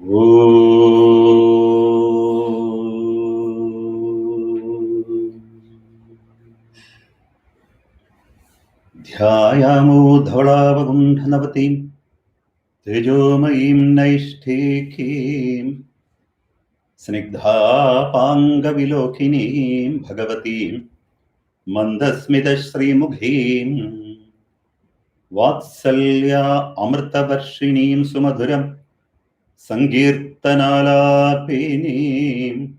Dhyayamudhalavagundhanavatim Tejomayim Naishthekim Snigdhapangavilokinim Bhagavatim Mandasmitashrimukhim Vatsalya Amritavarshinim Sumadhuram Sankirtanalapinim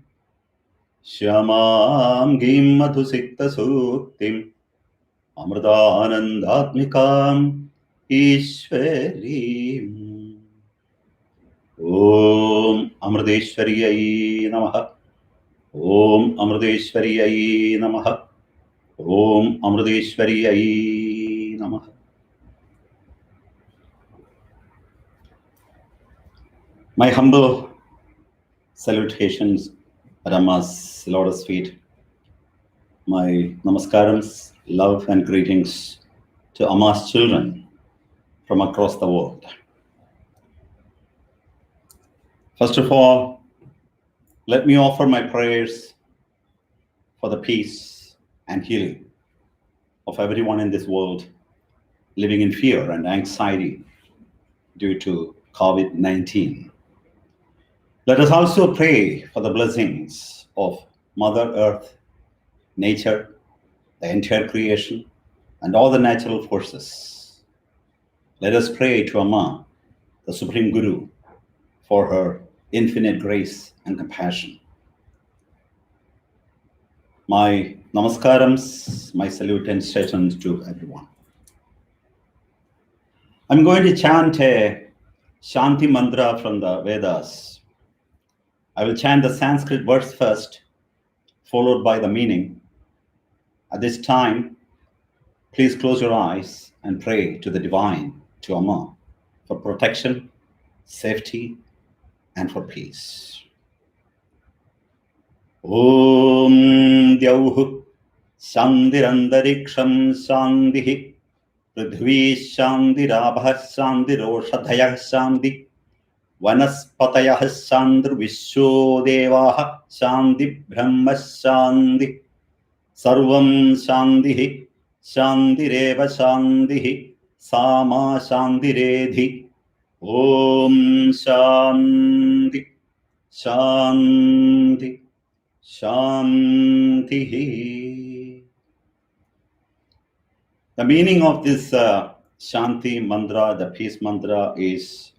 Shyamam Gim Madhusikta Suktim Amritanandatmikam Ishwarim. Om Amriteshwariyai Namaha. Om Amriteshwariyai Namaha. Om Amriteshwariyai Namaha. My humble salutations at Amma's lotus feet. My namaskarams, love and greetings to Amma's children from across the world. First of all, let me offer my prayers for the peace and healing of everyone in this world living in fear and anxiety due to COVID-19. Let us also pray for the blessings of Mother Earth, nature, the entire creation, and all the natural forces. Let us pray to Amma, the Supreme Guru, for her infinite grace and compassion. My namaskarams, my salute and salutations to everyone. I'm going to chant a Shanti mantra from the Vedas. I will chant the Sanskrit verse first, followed by the meaning. At this time, please close your eyes and pray to the divine, to Amma, for protection, safety, and for peace. Om Dyauh Shandirandhariksham Shandihi Prithvi Shandirabha Shandiroshadhayah Shandi Vanaspatayah Shandir Vishwodevaha Shandi Brahma Shandi Sarvam Shandihi Shandireva Shandihi Sama Shandiredhi Om Shanti Shanti Shanti. The meaning of this Shanti mantra, the peace mantra, is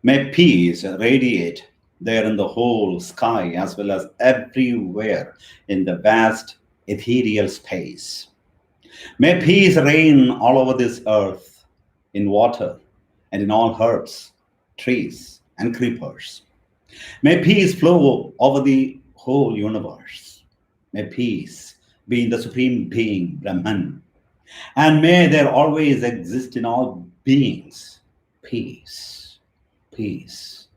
may peace radiate there in the whole sky as well as everywhere in the vast ethereal space. May peace reign all over this earth, in water and in all herbs, trees, and creepers. May peace flow over the whole universe. May peace be in the Supreme Being, Brahman. And may there always exist in all beings peace, peace,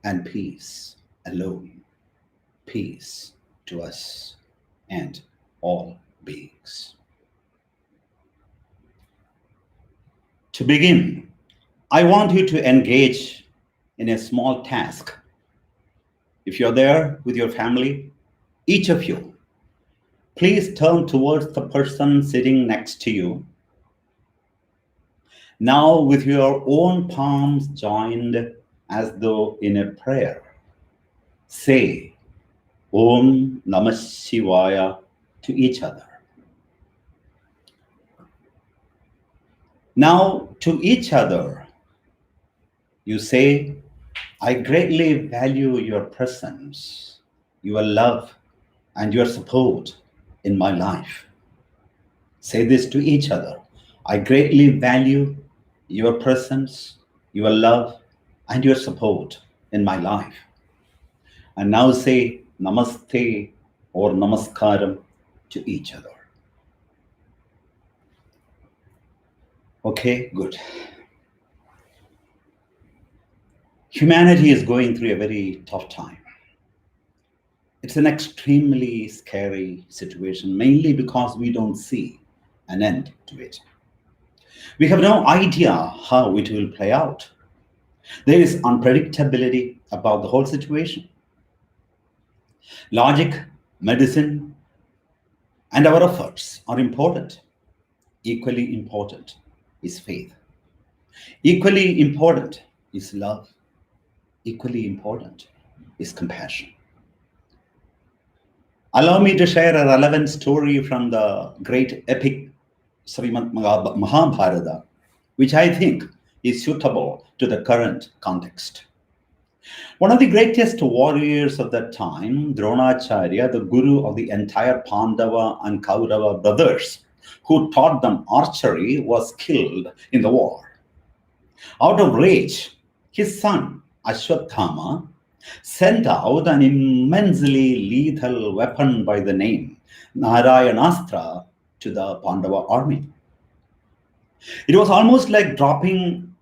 and peace alone. Peace to us and all beings. To begin, I want you to engage in a small task. If you're there with your family, each of you, please turn towards the person sitting next to you. Now, with your own palms joined as though in a prayer, say Om Namah Shivaya to each other. Now, to each other, you say, I greatly value your presence, your love, and your support in my life. Say this to each other. I greatly value your presence, your love, and your support in my life. And now say Namaste or Namaskaram to each other. Okay, good. Humanity is going through a very tough time. It's an extremely scary situation, mainly because we don't see an end to it. We have no idea how it will play out. There is unpredictability about the whole situation. Logic, medicine, and our efforts are important. Equally important is faith. Equally important is love. Equally important is compassion. Allow me to share a relevant story from the great epic Srimad Mahabharata, which I think is suitable to the current context. One of the greatest warriors of that time, Dronacharya, the guru of the entire Pandava and Kaurava brothers, who taught them archery, was killed in the war. Out of rage, his son Ashwatthama sent out an immensely lethal weapon by the name Narayanastra to the Pandava army. It was almost like dropping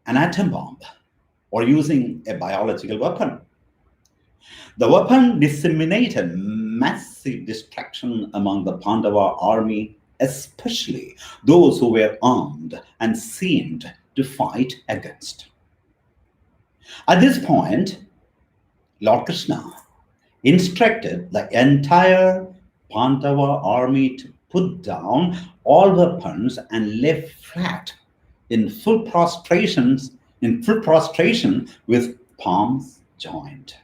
an atom bomb or using a biological weapon. The weapon disseminated massive destruction among the Pandava army, especially those who were armed and seemed to fight against. At this point, Lord Krishna instructed the entire Pandava army to put down all weapons and lay flat in full prostration with palms joined.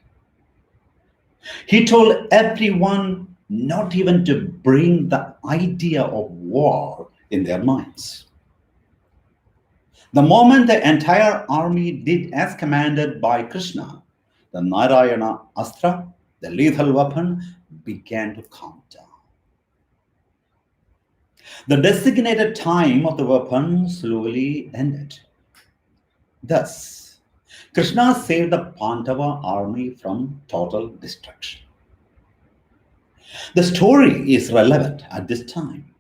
He told everyone not even to bring the idea of war in their minds. The moment the entire army did as commanded by Krishna, the Narayana Astra, the lethal weapon, began to calm down. The designated time of the weapon slowly ended. Thus, Krishna saved the Pandava army from total destruction. The story is relevant at this time.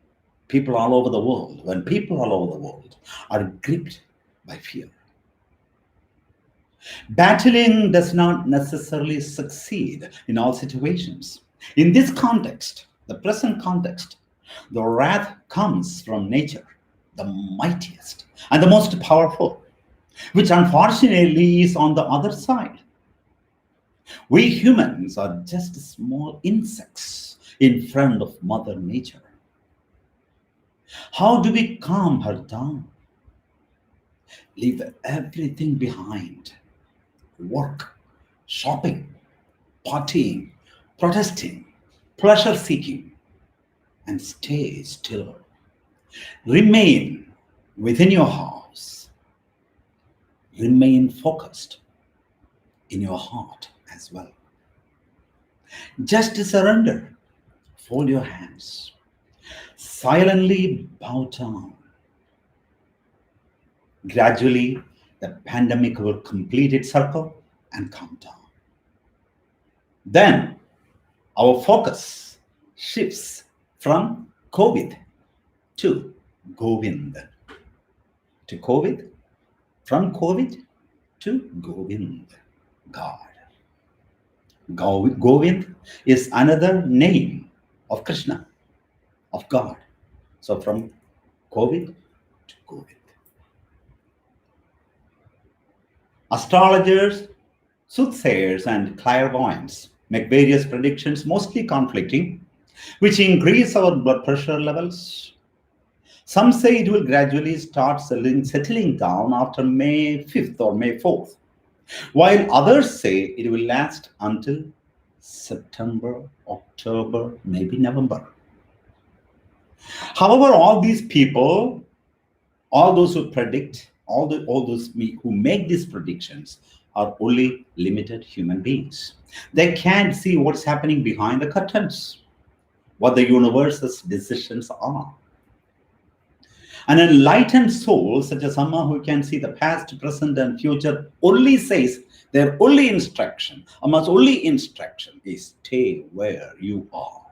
People all over the world, when people all over the world are gripped by fear. Battling does not necessarily succeed in all situations. In this context, the present context, the wrath comes from nature, the mightiest and the most powerful, which unfortunately is on the other side. We humans are just small insects in front of Mother Nature. How do we calm her down? Leave everything behind. Work, shopping, partying, protesting, pleasure seeking, and stay still. Remain within your house. Remain focused in your heart as well. Just surrender. Fold your hands. Silently bow down. Gradually, the pandemic will complete its circle and calm down. Then, our focus shifts from COVID to Govind. To COVID, from COVID to Govind, God. Govind is another name of Krishna, of God. So from COVID to Govind. Astrologers, soothsayers, and clairvoyants make various predictions, mostly conflicting, which increase our blood pressure levels. Some say it will gradually start settling down after May 5th or May 4th, while others say it will last until September, October, maybe November. However, all these people, all those who predict, all those who make these predictions are only limited human beings. They can't see what's happening behind the curtains, what the universe's decisions are. An enlightened soul, such as someone who can see the past, present, and future, only says their only instruction, Amma's only instruction is stay where you are.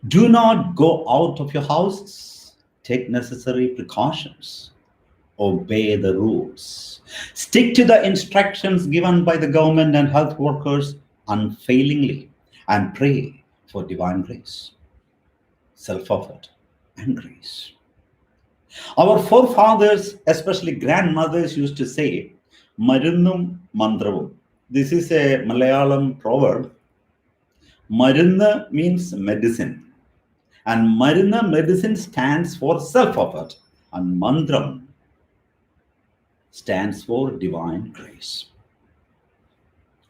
Do not go out of your houses. Take necessary precautions. Obey the rules. Stick to the instructions given by the government and health workers unfailingly and pray for divine grace, self-effort, and grace. Our forefathers, especially grandmothers, used to say, Marunnum Mandravum. This is a Malayalam proverb. Marunna means medicine. And Marunna, medicine, stands for self-effort. And Mandram stands for divine grace.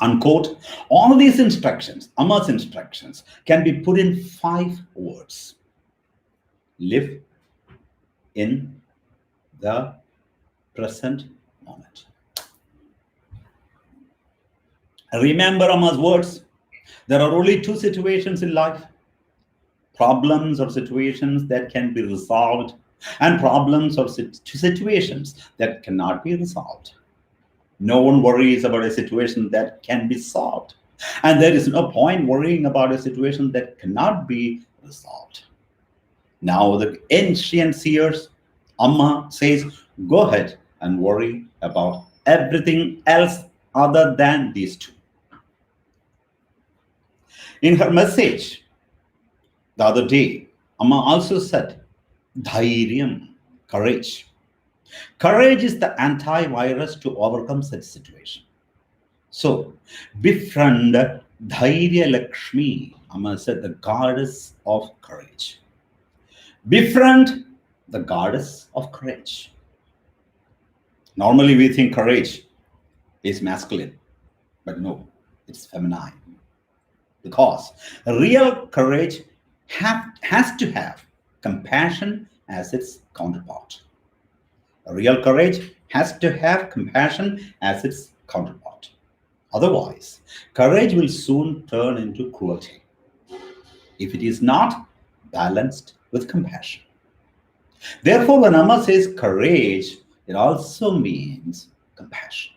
Unquote. All these instructions, Amma's instructions, can be put in 5 words. Live in the present moment. Remember Amma's words. There are only 2 situations in life. Problems or situations that can be resolved, and problems or situations that cannot be resolved. No one worries about a situation that can be solved. And there is no point worrying about a situation that cannot be resolved. Now, the ancient seers, Amma says, go ahead and worry about everything else other than these 2. In her message the other day, Amma also said, Dhairyam, courage. Courage is the antivirus to overcome such situation. So, befriend Dhairya Lakshmi, Amma said, the goddess of courage. Befriend the goddess of courage. Normally we think courage is masculine, but no, it's feminine. Because real courage has to have compassion as its counterpart. Real courage has to have compassion as its counterpart. Otherwise, courage will soon turn into cruelty if it is not balanced with compassion. Therefore, when Amma says courage, it also means compassion.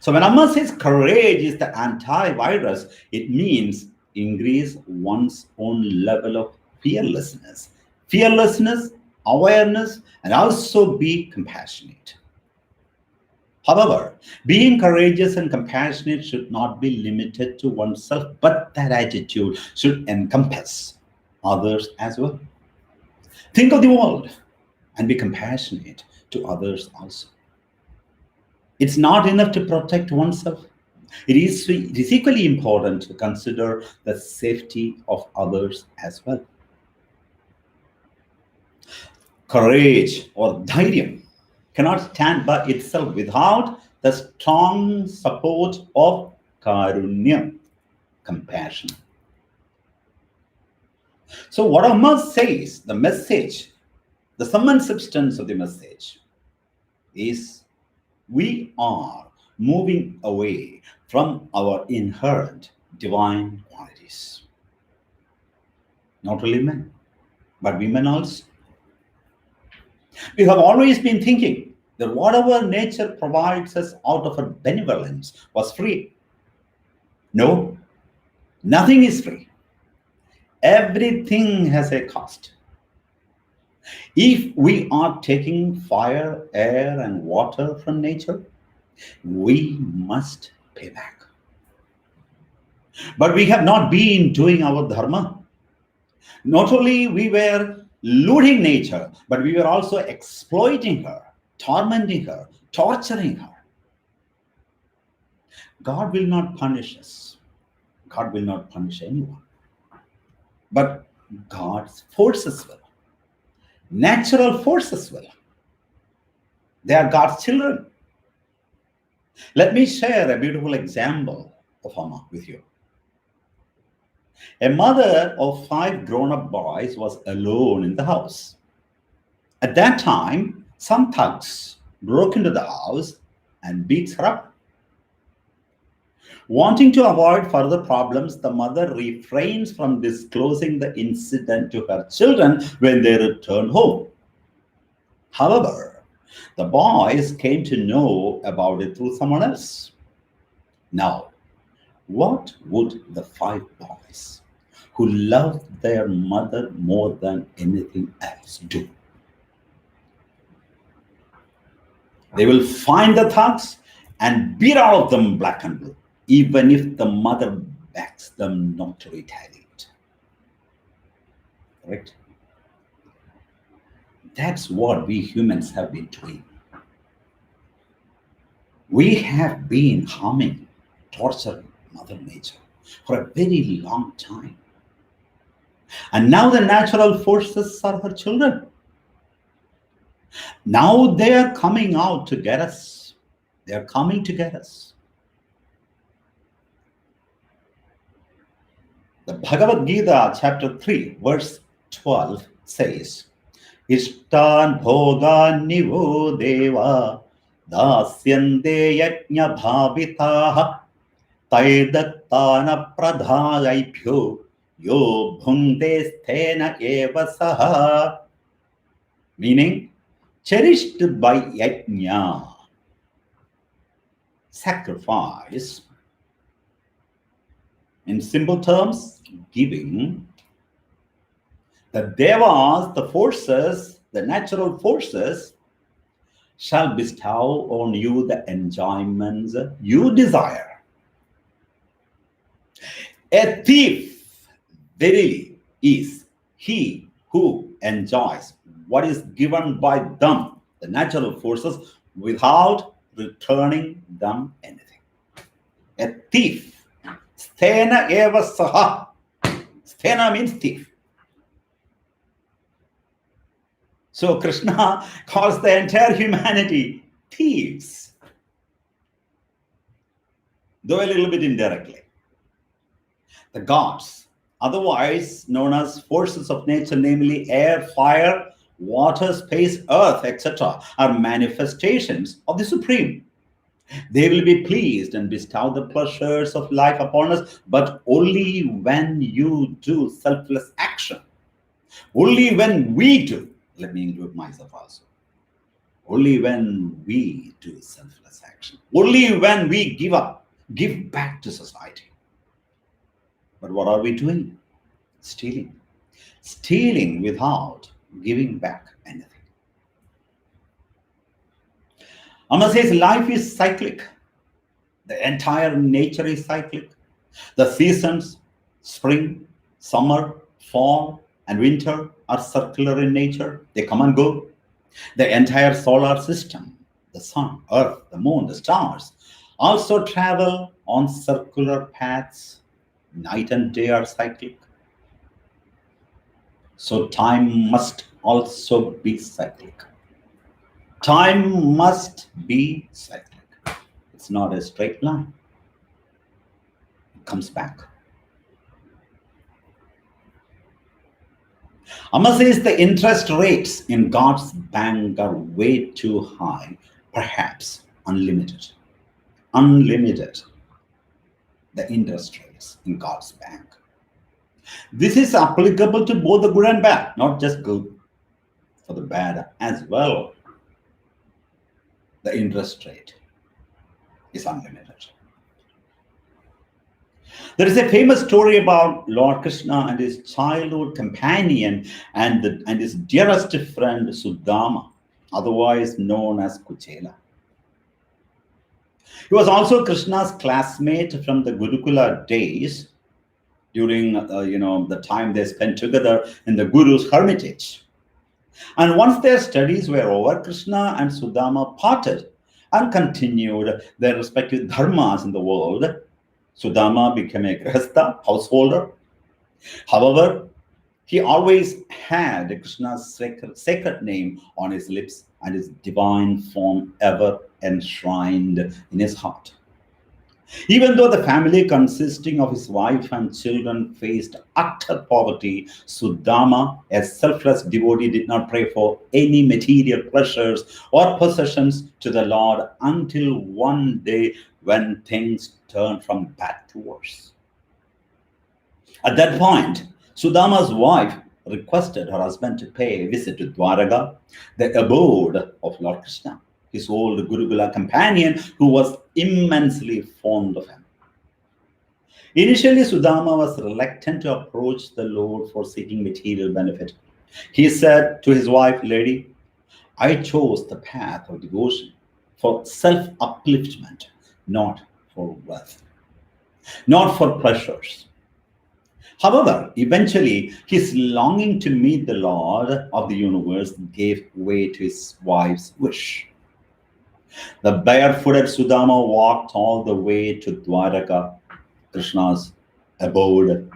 So when Amma says courage is the antivirus, it means increase one's own level of fearlessness. Fearlessness, awareness, and also be compassionate. However, being courageous and compassionate should not be limited to oneself, but that attitude should encompass others as well. Think of the world and be compassionate to others also. It's not enough to protect oneself. It is equally important to consider the safety of others as well. Courage or dhairyam cannot stand by itself without the strong support of karunya, compassion. So what Amma says, the message, the sum and substance of the message is we are moving away from our inherent divine qualities. Not only men, but women also. We have always been thinking that whatever nature provides us out of her benevolence was free. No, nothing is free. Everything has a cost. If we are taking fire, air, and water from nature, we must pay back. But we have not been doing our dharma. Not only we were looting nature, but we were also exploiting her, tormenting her, torturing her. God will not punish us. God will not punish anyone. But God's forces will. Natural forces will. They are God's children. Let me share a beautiful example of Amma with you. A mother of 5 grown-up boys was alone in the house. At that time, some thugs broke into the house and beat her up. Wanting to avoid further problems, the mother refrains from disclosing the incident to her children when they return home. However, the boys came to know about it through someone else. Now, what would the 5 boys who loved their mother more than anything else do? They will find the thugs and beat all of them black and blue, even if the mother begs them not to retaliate. Correct? That's what we humans have been doing. We have been harming, torturing Mother Nature for a very long time. And now the natural forces are her children. Now they are coming out to get us. They are coming to get us. The Bhagavad Gita, chapter 3, verse 12 says, Ishtan bhogan nivo deva dasyante yajna bhavitaha taidattana pradhagaibhyo yo bhunte sthena eva saha. Meaning, cherished by yajna, sacrifice. In simple terms, giving. The devas, the forces, the natural forces, shall bestow on you the enjoyments you desire. A thief, verily, is he who enjoys what is given by them, the natural forces, without returning them anything. A thief. Sthena eva saha. Sthena means thief. So Krishna calls the entire humanity thieves, though a little bit indirectly. The gods, otherwise known as forces of nature, namely air, fire, water, space, earth, etc., are manifestations of the Supreme. They will be pleased and bestow the pleasures of life upon us, but only when you do selfless action. Only when we do. Let me include myself also. Only when we do selfless action. Only when we give back to society. But what are we doing? Stealing. Stealing without giving back anything. Amma says life is cyclic. The entire nature is cyclic. The seasons, spring, summer, fall, and winter are circular in nature. They come and go. The entire solar system, the sun, earth, the moon, the stars, also travel on circular paths. Night and day are cyclic. So time must also be cyclic. Time must be cyclic. It's not a straight line. It comes back. Amma says the interest rates in God's bank are way too high, perhaps unlimited. Unlimited. The interest rates in God's bank. This is applicable to both the good and bad, not just good, for the bad as well. The interest rate is unlimited. There is a famous story about Lord Krishna and his childhood companion and his dearest friend Sudama, otherwise known as Kuchela. He was also Krishna's classmate from the Gurukula days during the time they spent together in the Guru's hermitage. And once their studies were over, Krishna and Sudama parted and continued their respective dharmas in the world. Sudama became a grihastha, householder. However, he always had Krishna's sacred name on his lips and his divine form ever enshrined in his heart. Even though the family consisting of his wife and children faced utter poverty, Sudama, a selfless devotee, did not pray for any material pleasures or possessions to the Lord until one day when things turned from bad to worse. At that point, Sudama's wife requested her husband to pay a visit to Dwaraka, the abode of Lord Krishna, his old Gurukula companion who was immensely fond of him. Initially, Sudama was reluctant to approach the Lord for seeking material benefit. He said to his wife, "Lady, I chose the path of devotion for self-upliftment, not for wealth, not for pleasures." However, eventually, his longing to meet the Lord of the universe gave way to his wife's wish. The barefooted Sudama walked all the way to Dwaraka, Krishna's abode.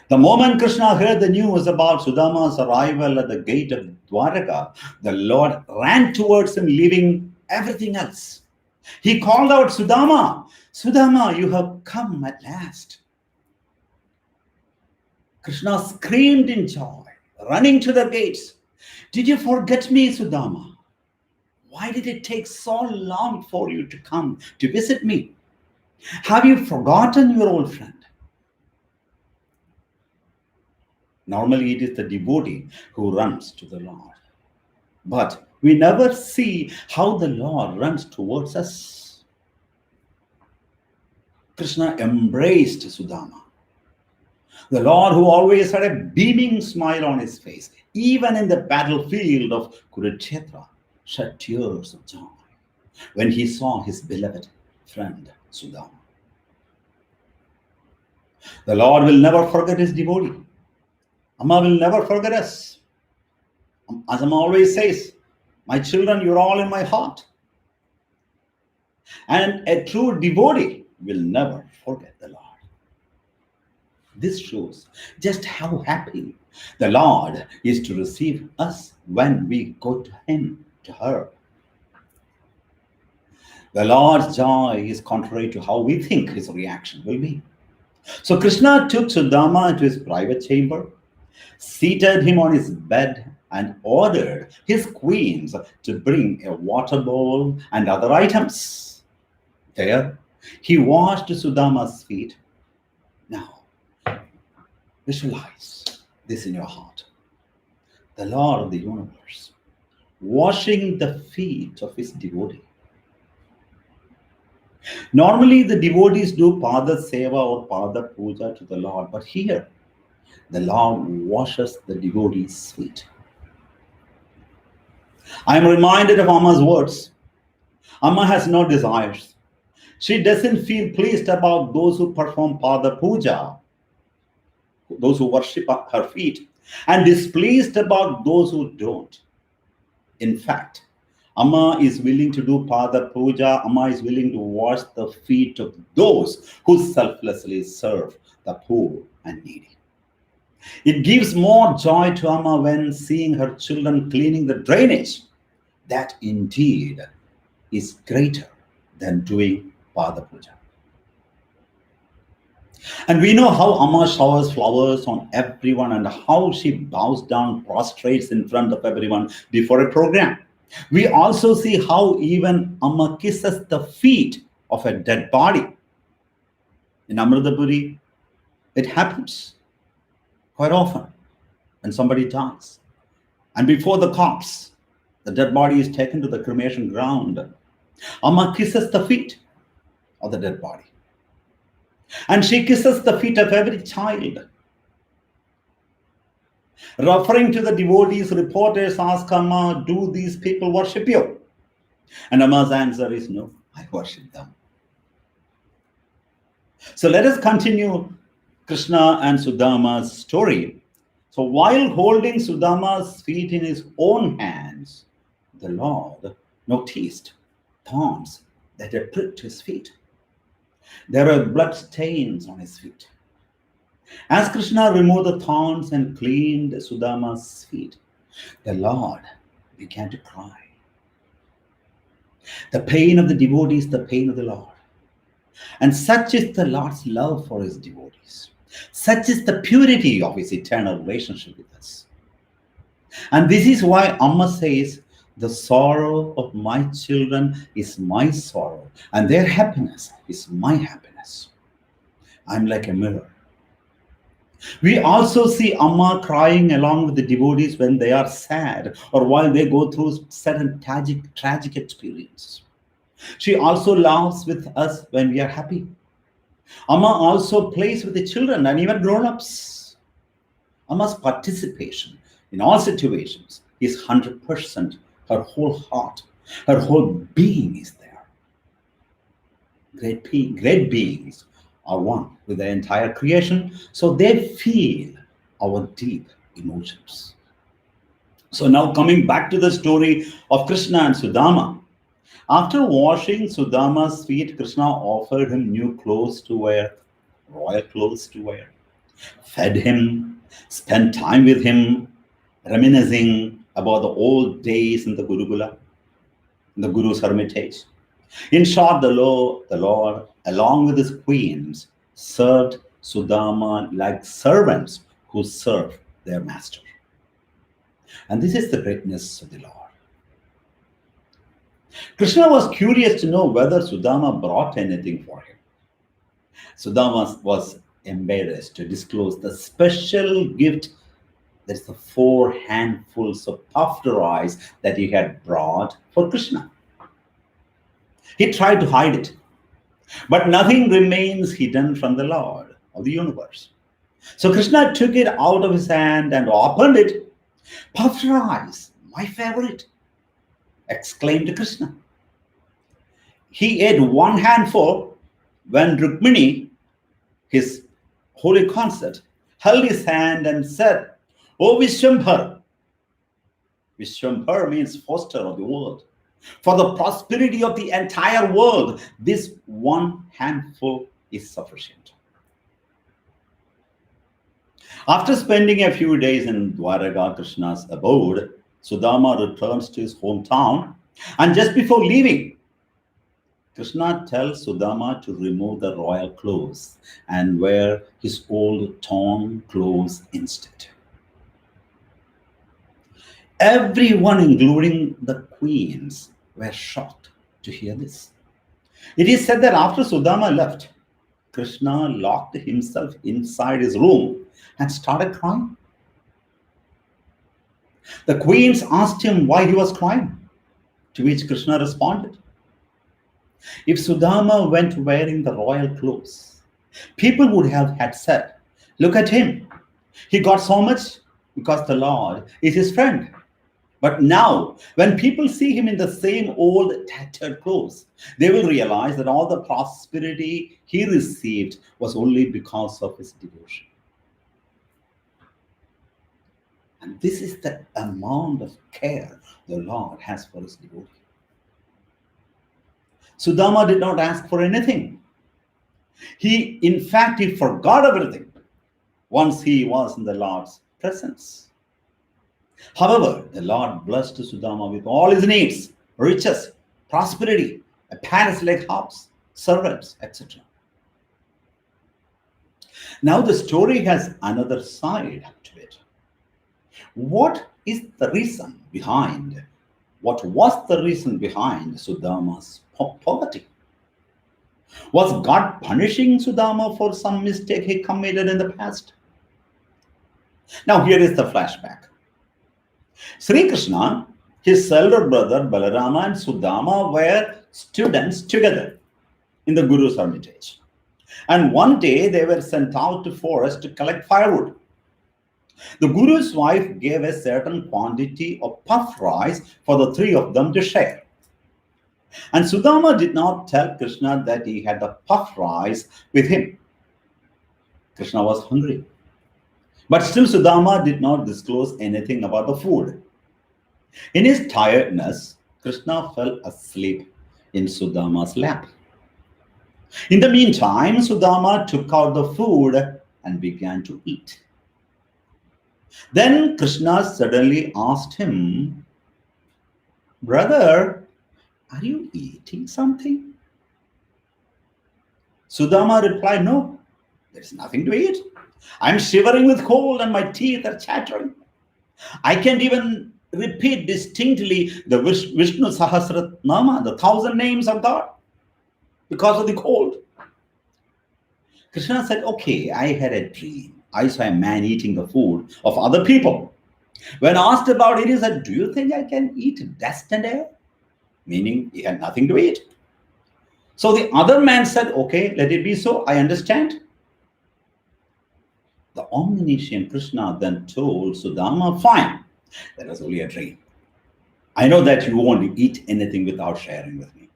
The moment Krishna heard the news about Sudama's arrival at the gate of Dwaraka, the Lord ran towards him, leaving everything else. He called out, Sudama, Sudama, you have come at last. Krishna screamed in joy, running to the gates. Did you forget me, Sudama? Why did it take so long for you to come to visit me? Have you forgotten your old friend? Normally, it is the devotee who runs to the Lord. But we never see how the Lord runs towards us. Krishna embraced Sudama. The Lord, who always had a beaming smile on his face, even in the battlefield of Kurukshetra, shed tears of joy when he saw his beloved friend Sudama. The Lord will never forget his devotee. Amma will never forget us. As Amma always says, my children, you're all in my heart. And a true devotee will never forget the Lord. This shows just how happy the Lord is to receive us when we go to him, to her. The Lord's joy is contrary to how we think his reaction will be. So Krishna took Sudama into his private chamber, seated him on his bed, and ordered his queens to bring a water bowl and other items. There, he washed Sudama's feet. Now, visualize this in your heart. The Lord of the universe washing the feet of his devotee. Normally, the devotees do Pada Seva or Pada Puja to the Lord, but here, the Lord washes the devotee's feet. I am reminded of Amma's words. Amma has no desires. She doesn't feel pleased about those who perform Pada Puja, those who worship her feet, and displeased about those who don't. In fact, Amma is willing to do Pada Puja. Amma is willing to wash the feet of those who selflessly serve the poor and needy. It gives more joy to Amma when seeing her children cleaning the drainage. That indeed is greater than doing Pada Puja. And we know how Amma showers flowers on everyone and how she bows down, prostrates in front of everyone before a program. We also see how even Amma kisses the feet of a dead body. In Amritaswarupananda, it happens quite often when somebody dies. And before the corpse, the dead body is taken to the cremation ground, Amma kisses the feet of the dead body. And she kisses the feet of every child. Referring to the devotees, reporters ask Amma, do these people worship you? And Amma's answer is no, I worship them. So let us continue Krishna and Sudama's story. So while holding Sudama's feet in his own hands, the Lord noticed thorns that had pricked his feet. There were blood stains on his feet. As Krishna removed the thorns and cleaned Sudama's feet, the Lord began to cry. The pain of the devotee is the pain of the Lord. And such is the Lord's love for his devotees. Such is the purity of his eternal relationship with us. And this is why Amma says, the sorrow of my children is my sorrow, and their happiness is my happiness. I'm like a mirror. We also see Amma crying along with the devotees when they are sad or while they go through certain tragic experiences. She also laughs with us when we are happy. Amma also plays with the children and even grown-ups. Amma's participation in all situations is 100%. Her whole heart, her whole being is there. Great beings are one with the entire creation, so they feel our deep emotions. So now coming back to the story of Krishna and Sudama, After washing Sudama's feet, Krishna offered him new clothes to wear, royal clothes to wear, fed him, spent time with him, reminiscing about the old days in the Gurukula, in the Guru's hermitage. In short, the Lord, along with his queens, served Sudama like servants who serve their master. And this is the greatness of the Lord. Krishna was curious to know whether Sudama brought anything for him. Sudama was embarrassed to disclose the special gift, that is the 4 handfuls of puffed rice that he had brought for Krishna. He tried to hide it, but nothing remains hidden from the Lord of the universe. So Krishna took it out of his hand and opened it. Puffed rice, my favorite, exclaimed Krishna. He ate 1 handful when Rukmini, his holy consort, held his hand and said, "O Vishwambhar," Vishwambhar means foster of the world, "for the prosperity of the entire world, this 1 handful is sufficient." After spending a few days in Dwaraka, Krishna's abode, Sudama returns to his hometown, and just before leaving, Krishna tells Sudama to remove the royal clothes and wear his old torn clothes instead. Everyone, including the queens, were shocked to hear this. It is said that after Sudama left, Krishna locked himself inside his room and started crying. The queens asked him why he was crying, to which Krishna responded, "If Sudama went wearing the royal clothes, people would have had said, 'Look at him. He got so much because the Lord is his friend.' But now, when people see him in the same old tattered clothes, they will realize that all the prosperity he received was only because of his devotion." And this is the amount of care the Lord has for his devotee. Sudama did not ask for anything. In fact, he forgot everything once he was in the Lord's presence. However, the Lord blessed Sudama with all his needs, riches, prosperity, a palace-like house, servants, etc. Now the story has another side to it. What was the reason behind Sudama's poverty? Was God punishing Sudama for some mistake he committed in the past? Now here is the flashback. Sri Krishna, his elder brother Balarama, and Sudama were students together in the Guru's hermitage. And one day they were sent out to forest to collect firewood. The Guru's wife gave a certain quantity of puff rice for the 3 of them to share. And Sudama did not tell Krishna that he had the puff rice with him. Krishna was hungry. But still Sudama did not disclose anything about the food. In his tiredness, Krishna fell asleep in Sudama's lap. In the meantime, Sudama took out the food and began to eat. Then Krishna suddenly asked him, "Brother, are you eating something?" Sudama replied, "No, there's nothing to eat. I'm shivering with cold and my teeth are chattering. I can't even repeat distinctly the Vishnu Sahasranama, the 1,000 names of God, because of the cold." Krishna said, "Okay, I had a dream. I saw a man eating the food of other people. When asked about it, he said, 'Do you think I can eat dust and air?' Meaning he had nothing to eat. So the other man said, 'Okay, let it be so. I understand.' The omniscient Krishna then told Sudama, 'Fine, that was only a dream. I know that you won't eat anything without sharing with me.'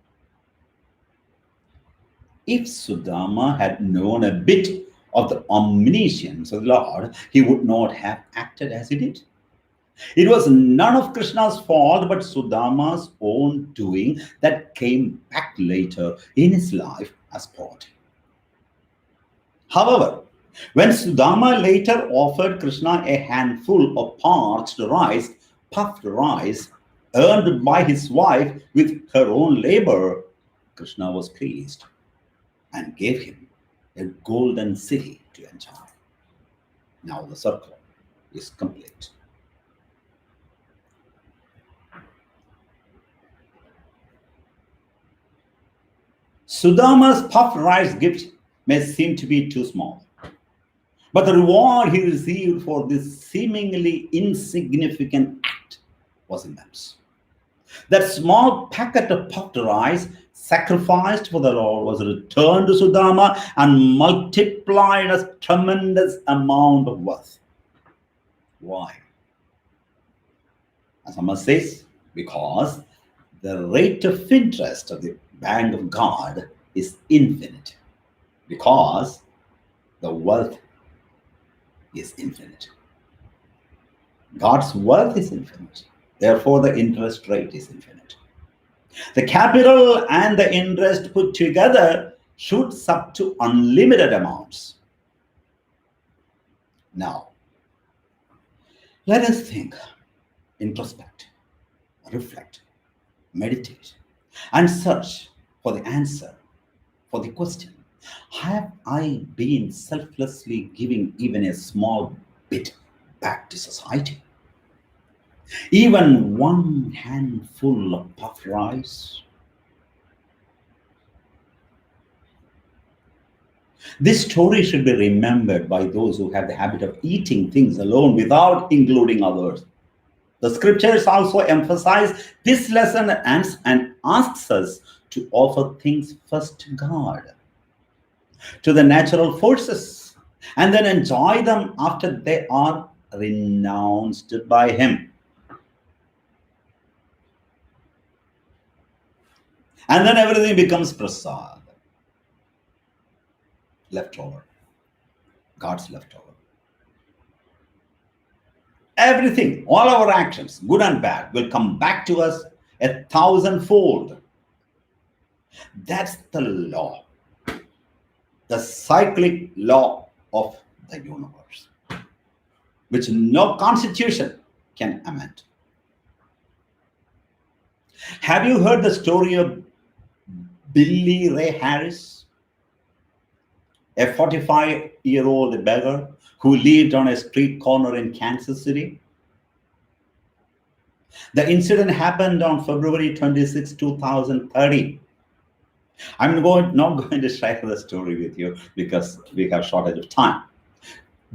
If Sudama had known a bit of the omniscience of the Lord, he would not have acted as he did. It was none of Krishna's fault but Sudama's own doing that came back later in his life as poverty. However, when Sudama later offered Krishna a handful of parched rice, puffed rice, earned by his wife with her own labor, Krishna was pleased and gave him a golden city to enjoy. Now the circle is complete. Sudama's puffed rice gift may seem to be too small, but the reward he received for this seemingly insignificant act was immense. That small packet of puffed rice sacrificed for the Lord was returned to Sudama and multiplied as tremendous amount of worth. Why? As Amma says, because the rate of interest of the bank of God is infinite. Because the wealth is infinite. God's wealth is infinite. Therefore, the interest rate is infinite. The capital and the interest put together shoots up to unlimited amounts. Now, let us think, introspect, reflect, meditate, and search for the answer for the question: have I been selflessly giving even a small bit back to society? Even one handful of puff rice? This story should be remembered by those who have the habit of eating things alone without including others. The scriptures also emphasize this lesson and asks us to offer things first to God, to the natural forces, and then enjoy them after they are renounced by Him. And then everything becomes prasad, leftover, God's leftover. Everything, all our actions, good and bad, will come back to us 1,000-fold. That's the law, the cyclic law of the universe, which no constitution can amend. Have you heard the story of Billy Ray Harris, a 45-year-old beggar who lived on a street corner in Kansas City? The incident happened on February 26, 2030. I'm not going to share the story with you because we have shortage of time.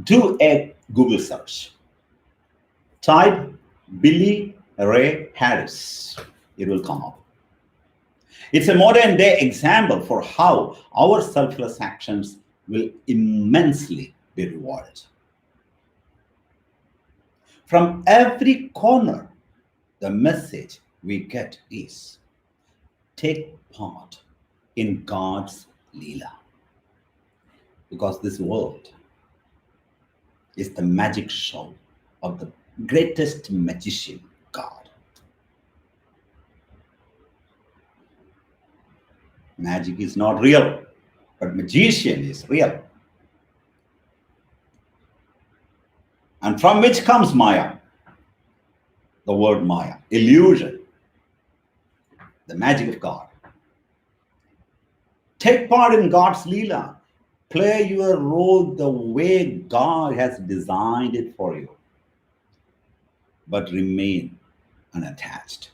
Do a Google search. Type Billy Ray Harris. It will come up. It's a modern day example for how our selfless actions will immensely be rewarded. From every corner, the message we get is: take part in God's Leela. Because this world is the magic show of the greatest magician, God. Magic is not real, but magician is real. And from which comes Maya? The word Maya, illusion, the magic of God. Take part in God's Leela. Play your role the way God has designed it for you, but remain unattached.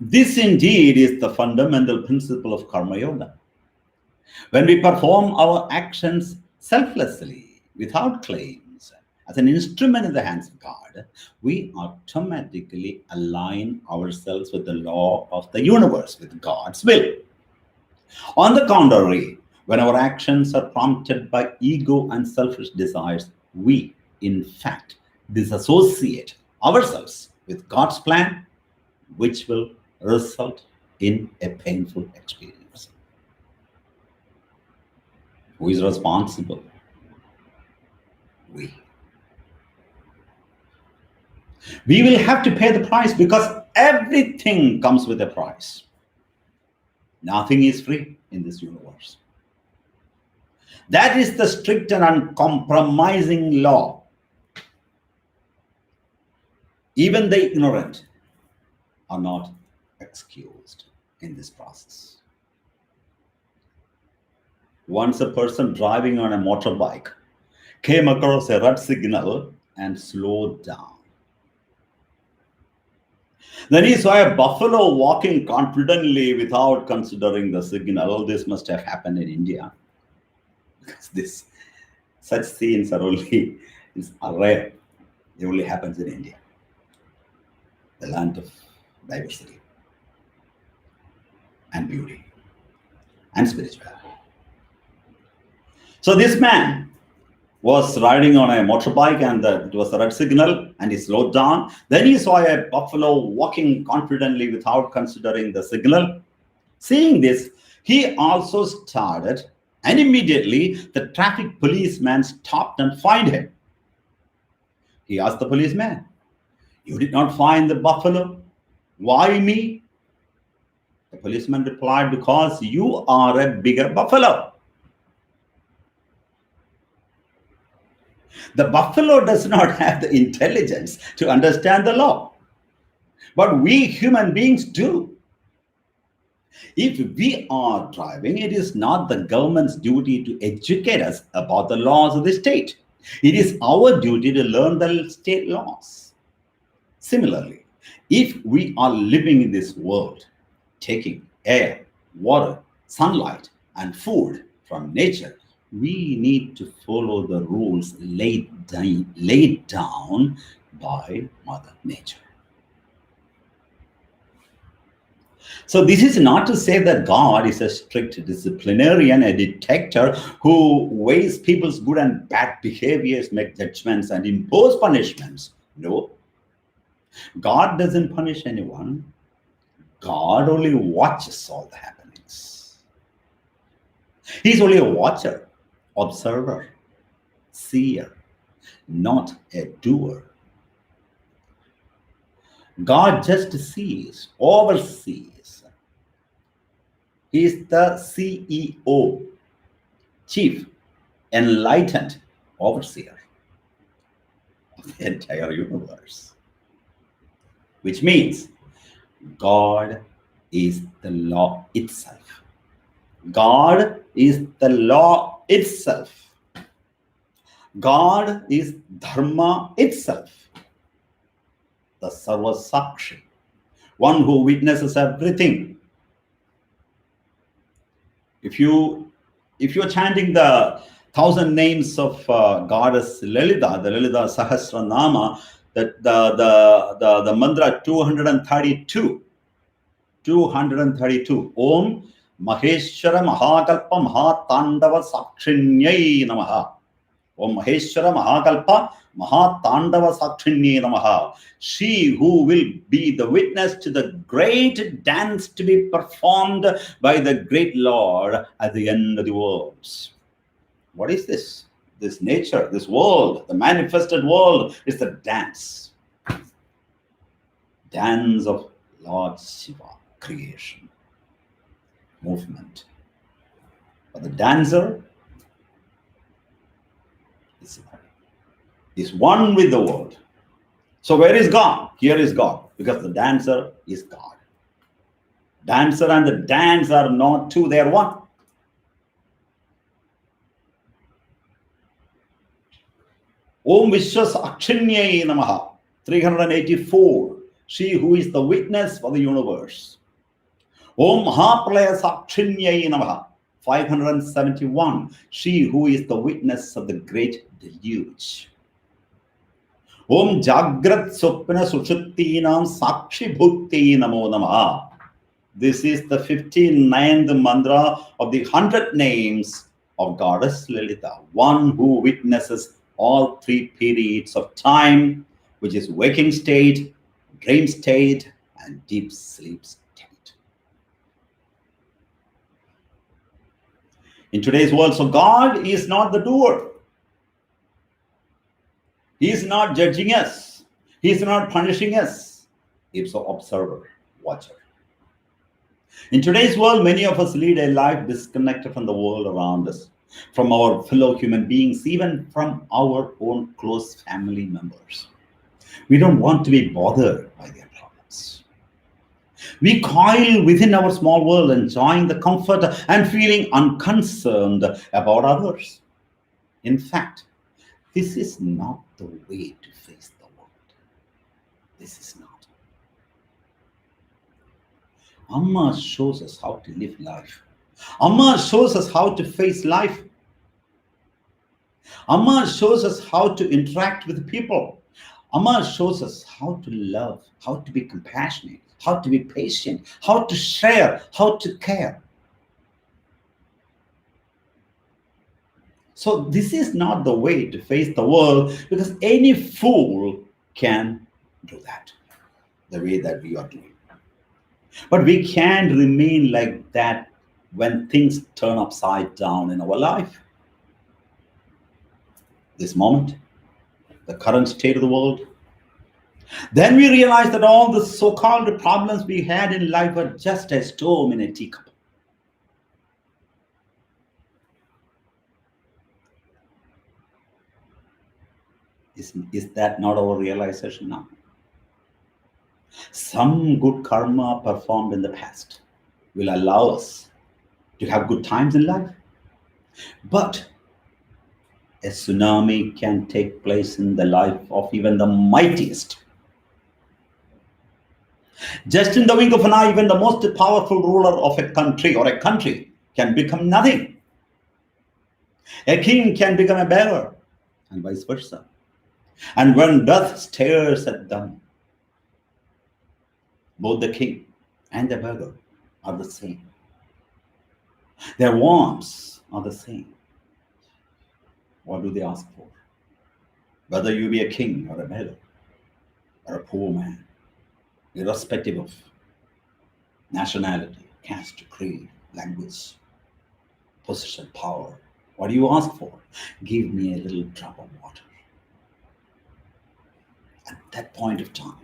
This indeed is the fundamental principle of Karma Yoga. When we perform our actions selflessly, without claims, as an instrument in the hands of God, we automatically align ourselves with the law of the universe, with God's will. On the contrary, when our actions are prompted by ego and selfish desires, we, in fact, disassociate ourselves with God's plan, which will result in a painful experience. Who is responsible? We. We will have to pay the price because everything comes with a price. Nothing is free in this universe. That is the strict and uncompromising law. Even the ignorant are not excused in this process. Once a person driving on a motorbike came across a red signal and slowed down. Then he saw a buffalo walking confidently without considering the signal. This must have happened in India, because such scenes are rare. It only happens in India, the land of diversity and beauty and spirituality. So this man was riding on a motorbike, and it was a red signal, and he slowed down. Then he saw a buffalo walking confidently without considering the signal. Seeing this, he also started, and immediately the traffic policeman stopped and fined him. He asked the policeman, "You did not find the buffalo. Why me?" The policeman replied, "Because you are a bigger buffalo." The buffalo does not have the intelligence to understand the law, but we human beings do. If we are driving, it is not the government's duty to educate us about the laws of the state. It is our duty to learn the state laws. Similarly, if we are living in this world, taking air, water, sunlight, and food from nature, we need to follow the rules laid down by Mother Nature. So this is not to say that God is a strict disciplinarian, a detector who weighs people's good and bad behaviors, make judgments, and impose punishments. No. God doesn't punish anyone. God only watches all the happenings. He's only a watcher, observer, seer, not a doer. God just sees, oversees. He is the CEO, chief, enlightened overseer of the entire universe. Which means God is the law itself. God is the law itself. God is Dharma itself. The Sarva Sakshi, one who witnesses everything. If you're chanting the 1,000 names of goddess Lalita, the Lalita Sahasranama, the mantra 232, Om Maheshwara Mahakalpa Mahatandava Sakshinyai Namaha. Om Maheshwara Mahakalpa Mahatandava Sakshinyai Namaha. She who will be the witness to the great dance to be performed by the great Lord at the end of the world. What is this? This nature, this world, the manifested world is the dance. Dance of Lord Shiva, creation, movement. But the dancer is one with the world. So where is God? Here is God, because the dancer is God. Dancer and the dance are not two, they are one. Om Vishwas Akshinyai Namaha, 384. She who is the witness for the universe. Om Mahapralaya Sakshinyai Namaha, 571. She who is the witness of the great deluge. Om Jagrat Swapna Sushuttinam Sakshi Bhukti Namo Namaha. This is the 59th mantra of the 100 names of Goddess Lalita, one who witnesses all three periods of time, which is waking state, dream state, and deep sleep state. In today's world, so God is not the doer. He is not judging us. He is not punishing us. He is the observer, watcher. In today's world, many of us lead a life disconnected from the world around us, from our fellow human beings, even from our own close family members. We don't want to be bothered by their problems. We coil within our small world, enjoying the comfort and feeling unconcerned about others. In fact, this is not the way to face the world. This is not. Amma shows us how to live life. Amma shows us how to face life. Amma shows us how to interact with people. Amma shows us how to love, how to be compassionate, how to be patient, how to share, how to care. So this is not the way to face the world, because any fool can do that the way that we are doing. But we can't remain like that when things turn upside down in our life. This moment, the current state of the world, then we realize that all the so-called problems we had in life were just a storm in a teacup. Is that not our realization now? Some good karma performed in the past will allow us to have good times in life. But a tsunami can take place in the life of even the mightiest. Just in the wink of an eye, even the most powerful ruler of a country or a country can become nothing. A king can become a beggar, and vice versa. And when death stares at them, both the king and the beggar are the same. Their wants are the same. What do they ask for? Whether you be a king or a beggar or a poor man, irrespective of nationality, caste, creed, language, position, power, what do you ask for? Give me a little drop of water. At that point of time,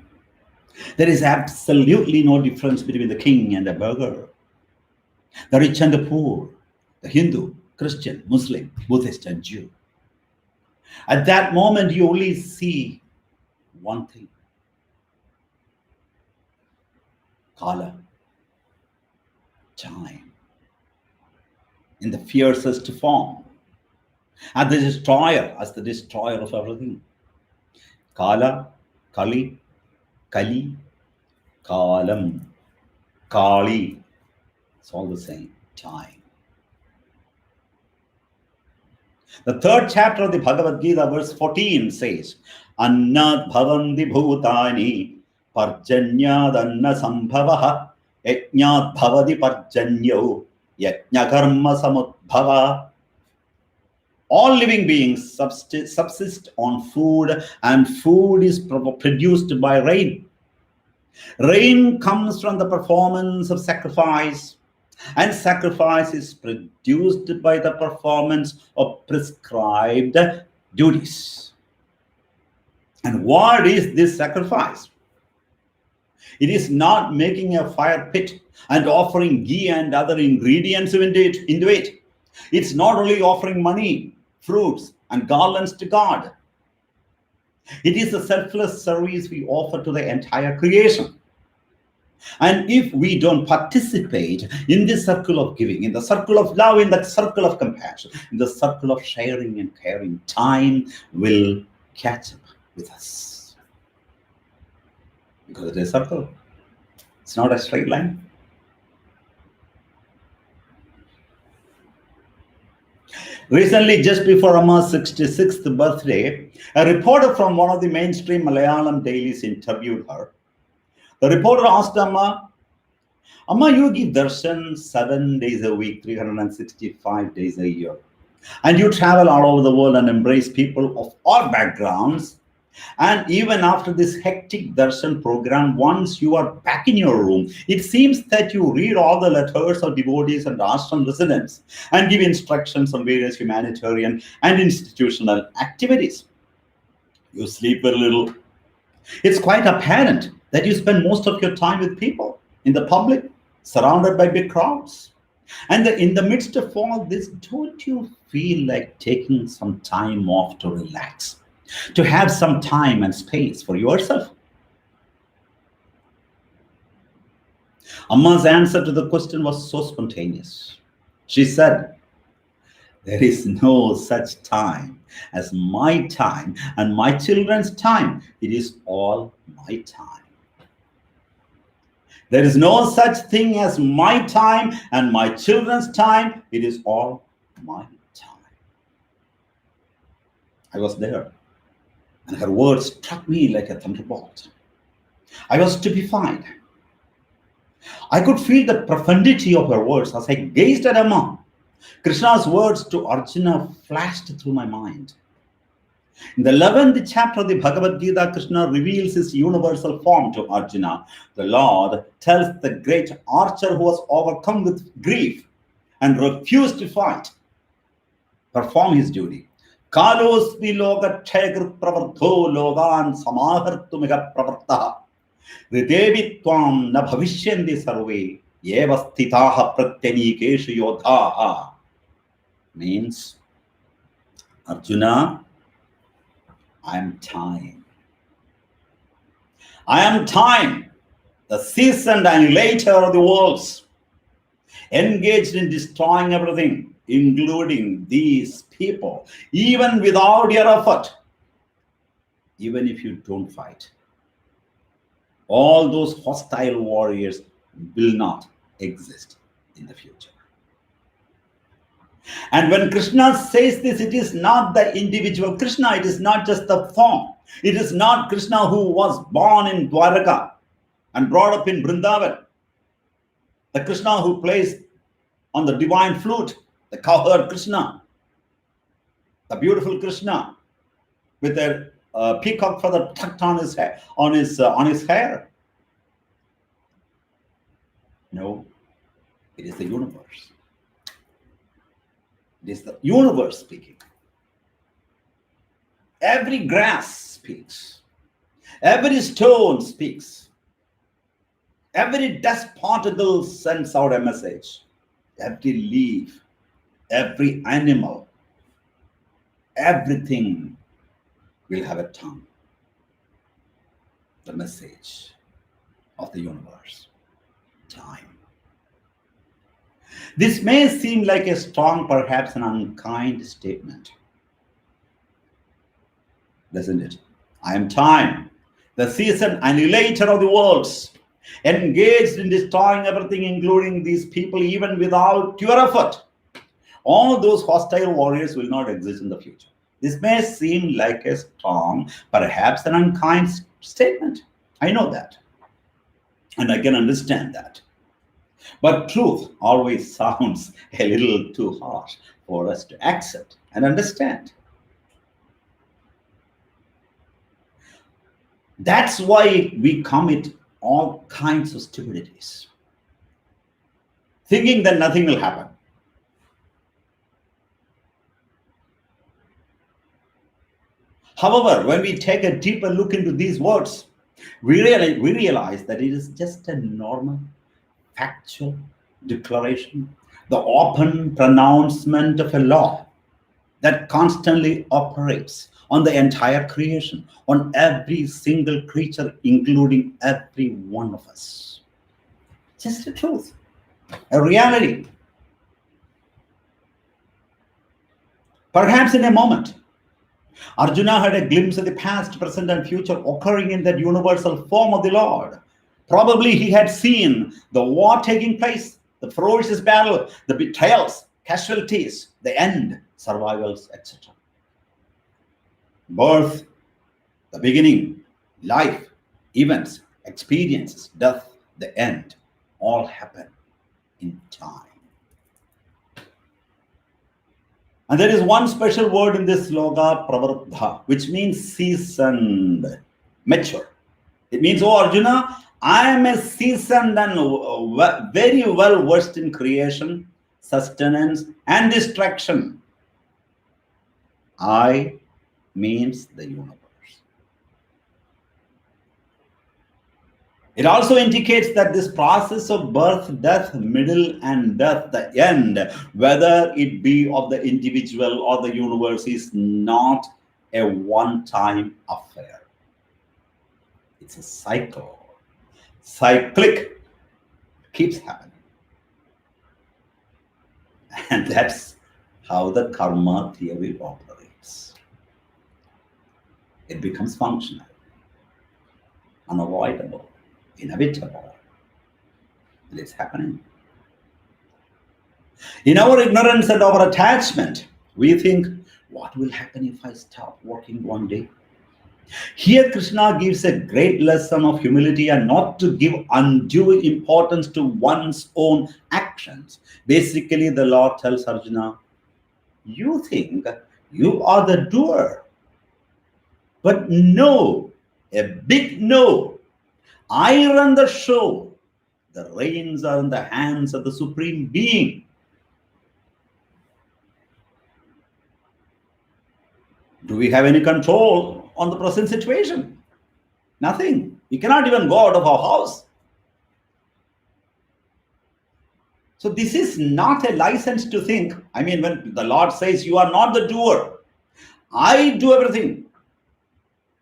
there is absolutely no difference between the king and the beggar, the rich and the poor, the Hindu, Christian, Muslim, Buddhist, and Jew. At that moment, you only see one thing: Kala, time, in the fiercest form, as the destroyer of everything. Kala, Kali, Kali, Kalam, Kali. It's all the same, time. The third chapter of the Bhagavad Gita, verse 14 says, Annat bhavandi bhutani parjanyad anna sambhavaha yajñat bhavadi parjanyo yajña karma samudbhava. All living beings subsist on food, and food is produced by rain. Rain comes from the performance of sacrifice, and sacrifice is produced by the performance of prescribed duties. And what is this sacrifice? It is not making a fire pit and offering ghee and other ingredients into it. It's not only offering money, fruits, and garlands to God. It is a selfless service we offer to the entire creation. And if we don't participate in this circle of giving, in the circle of love, in the circle of compassion, in the circle of sharing and caring, time will catch up with us. Because it is a circle. It's not a straight line. Recently, just before Amma's 66th birthday, a reporter from one of the mainstream Malayalam dailies interviewed her. The reporter asked Amma, you give darshan 7 days a week, 365 days a year. And you travel all over the world and embrace people of all backgrounds. And even after this hectic darshan program, once you are back in your room, it seems that you read all the letters of devotees and ashram residents and give instructions on various humanitarian and institutional activities. You sleep very little. It's quite apparent that you spend most of your time with people in the public, surrounded by big crowds. And in the midst of all this, don't you feel like taking some time off to relax, to have some time and space for yourself? Amma's answer to the question was so spontaneous. She said, "There is no such time as my time and my children's time. It is all my time. There is no such thing as my time and my children's time. It is all my time." I was there, and her words struck me like a thunderbolt. I was stupefied. I could feel the profundity of her words as I gazed at Amma. Krishna's words to Arjuna flashed through my mind. In the 11th chapter of the Bhagavad Gita, Krishna reveals his universal form to Arjuna. The Lord tells the great archer who was overcome with grief and refused to fight, perform his duty. Kalosmi loga chegr pravartho logan samahartumiga pravartaha. Ritevi tvam na bhavishyandi sarve yeva sthitaha pratyanikeshu yodhaha. Means, Arjuna, I am time. I am time, the seasoned annihilator of the worlds, engaged in destroying everything, including these people, even without your effort, even if you don't fight. All those hostile warriors will not exist in the future. And when Krishna says this, it is not the individual Krishna, it is not just the form. It is not Krishna who was born in Dwaraka and brought up in Vrindavan. The Krishna who plays on the divine flute, the cowherd Krishna, the beautiful Krishna with a peacock feather tucked on his hair, on his hair. No, it is the universe. It is the universe speaking. Every grass speaks. Every stone speaks. Every dust particle sends out a message. Every leaf, every animal, everything will have a tongue. The message of the universe. Time. This may seem like a strong, perhaps an unkind statement, doesn't it? I am time, the seasoned annihilator of the worlds, engaged in destroying everything, including these people, even without your effort. All those hostile warriors will not exist in the future. This may seem like a strong, perhaps an unkind statement. I know that. And I can understand that. But truth always sounds a little too harsh for us to accept and understand. That's why we commit all kinds of stupidities, thinking that nothing will happen. However, when we take a deeper look into these words, we realize that it is just a normal, factual declaration, the open pronouncement of a law that constantly operates on the entire creation, on every single creature, including every one of us. Just the truth, a reality. Perhaps in a moment, Arjuna had a glimpse of the past, present, and future occurring in that universal form of the Lord. Probably he had seen the war taking place, the ferocious battle, the betrayals, casualties, the end, survivals, etc. Birth, the beginning, life, events, experiences, death, the end, all happen in time. And there is one special word in this sloka, pravardha, which means seasoned, mature. It means, oh Arjuna, I am a seasoned and very well versed in creation, sustenance, and destruction. I means the universe. It also indicates that this process of birth, death, middle, and death, the end, whether it be of the individual or the universe, is not a one-time affair. It's a cycle. Cyclic, keeps happening. And that's how the karma theory operates. It becomes functional, unavoidable, inevitable. And it's happening. In our ignorance and our attachment, we think, what will happen if I stop working one day? Here, Krishna gives a great lesson of humility and not to give undue importance to one's own actions. Basically, the Lord tells Arjuna, you think you are the doer. But no, a big no. I run the show. The reins are in the hands of the Supreme Being. Do we have any control on the present situation? Nothing. We cannot even go out of our house. So this is not a license to think. I mean, when the Lord says you are not the doer, I do everything.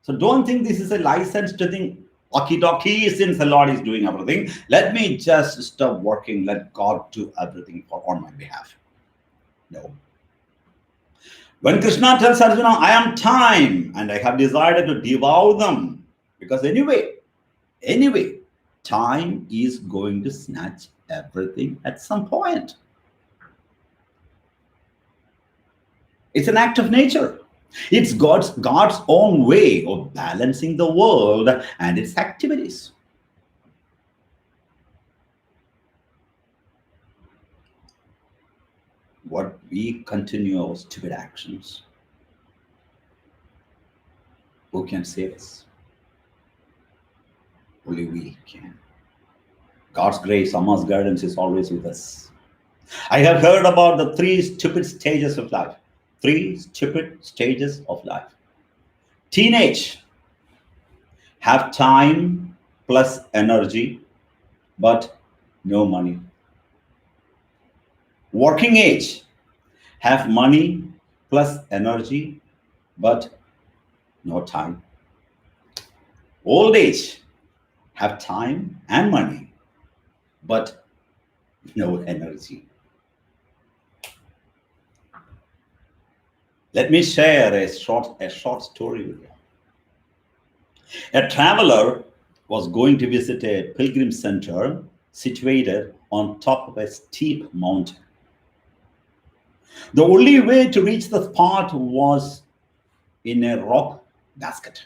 So don't think this is a license to think, okie dokie, since the Lord is doing everything, let me just stop working, let God do everything on my behalf. No. When Krishna tells Arjuna, I am time and I have decided to devour them, because anyway, time is going to snatch everything at some point. It's an act of nature. It's God's own way of balancing the world and its activities. What we continue our stupid actions, who can save us? Only we can. God's grace, Amma's guidance is always with us. I have heard about the 3 stupid stages of life. 3 stupid stages of life. Teenage, have time plus energy, but no money. Working age, have money plus energy, but no time. Old age, have time and money, but no energy. Let me share a short story with you. A traveler was going to visit a pilgrim center situated on top of a steep mountain. The only way to reach the spot was in a rope basket.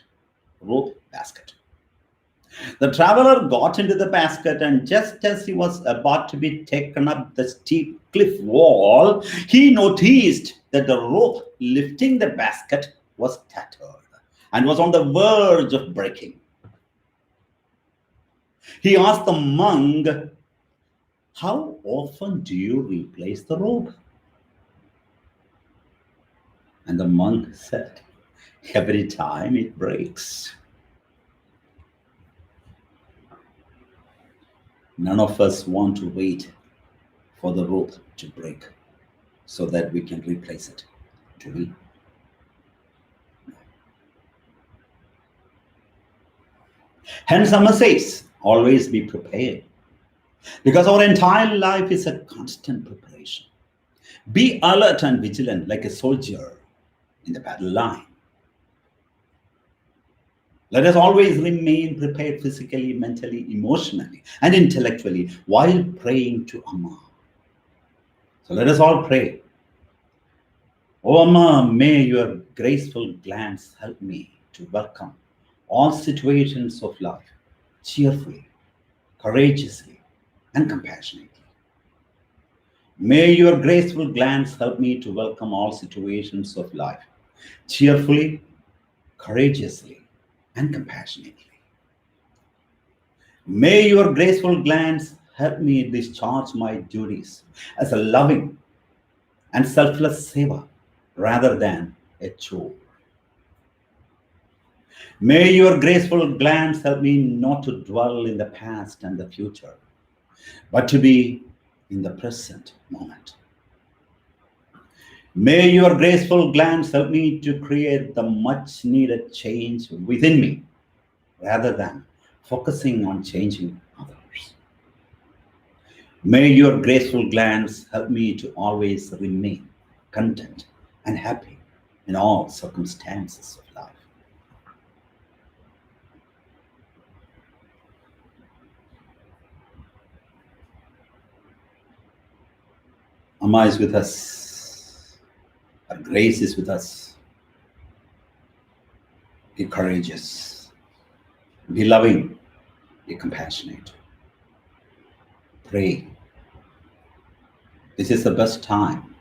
The traveler got into the basket, and just as he was about to be taken up the steep cliff wall, he noticed that the rope lifting the basket was tattered and was on the verge of breaking. He asked the monk, how often do you replace the rope? And the monk said, every time it breaks. None of us want to wait for the rope to break so that we can replace it, do we? Hence, Amma says, always be prepared. Because our entire life is a constant preparation. Be alert and vigilant like a soldier in the battle line. Let us always remain prepared physically, mentally, emotionally, and intellectually while praying to Amma. So let us all pray. Oh Amma, may your graceful glance help me to welcome all situations of life cheerfully, courageously, and compassionately. May your graceful glance help me to welcome all situations of life cheerfully, courageously, and compassionately. May your graceful glance help me discharge my duties as a loving and selfless seva rather than a chore. May your graceful glance help me not to dwell in the past and the future, but to be in the present moment. May your graceful glance help me to create the much needed change within me rather than focusing on changing others. May your graceful glance help me to always remain content and happy in all circumstances of life. Amma is with us. Her grace is with us. Be courageous. Be loving. Be compassionate. Pray. This is the best time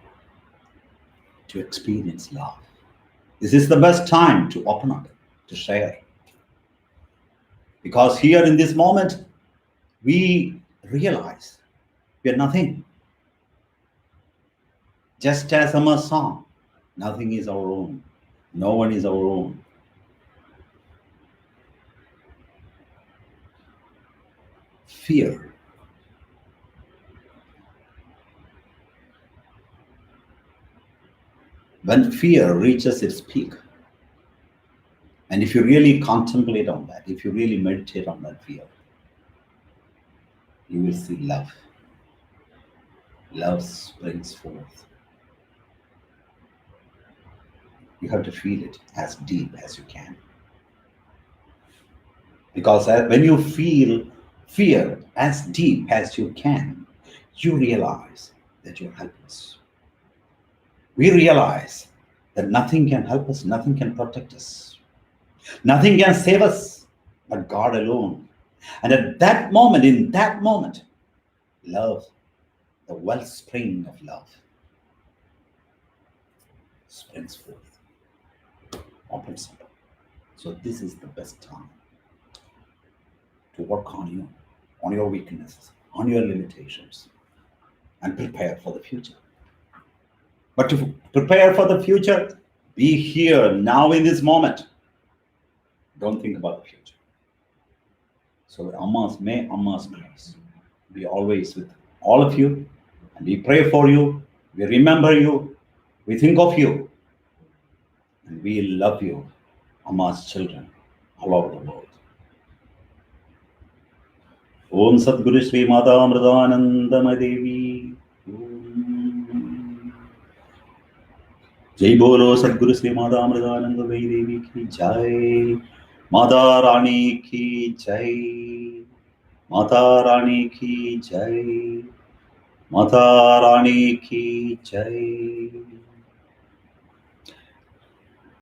to experience love. This is the best time to open up, to share. Because here in this moment, we realize we are nothing. Just as Amma's song, nothing is our own. No one is our own. Fear. When fear reaches its peak, and if you really contemplate on that, if you really meditate on that fear, you will see love. Love springs forth. You have to feel it as deep as you can. Because when you feel fear as deep as you can, you realize that you're helpless. We realize that nothing can help us, nothing can protect us, nothing can save us but God alone. And at that moment, in that moment, love, the wellspring of love, springs forth, opens up. So this is the best time to work on you, on your weaknesses, on your limitations, and prepare for the future. But to prepare for the future, be here now in this moment. Don't think about the future. So may Amma's grace be always with all of you, and we pray for you, we remember you, we think of you, and we love you, Amma's children, all over the world. Om Sadguru Sri Mata Amritananda Devi. Jai Bolo Sadguru Sri Mata Amritananda Devi ki Jai. Mata Rani ki Jai. Mata Rani ki Jai. Mata Rani ki Jai.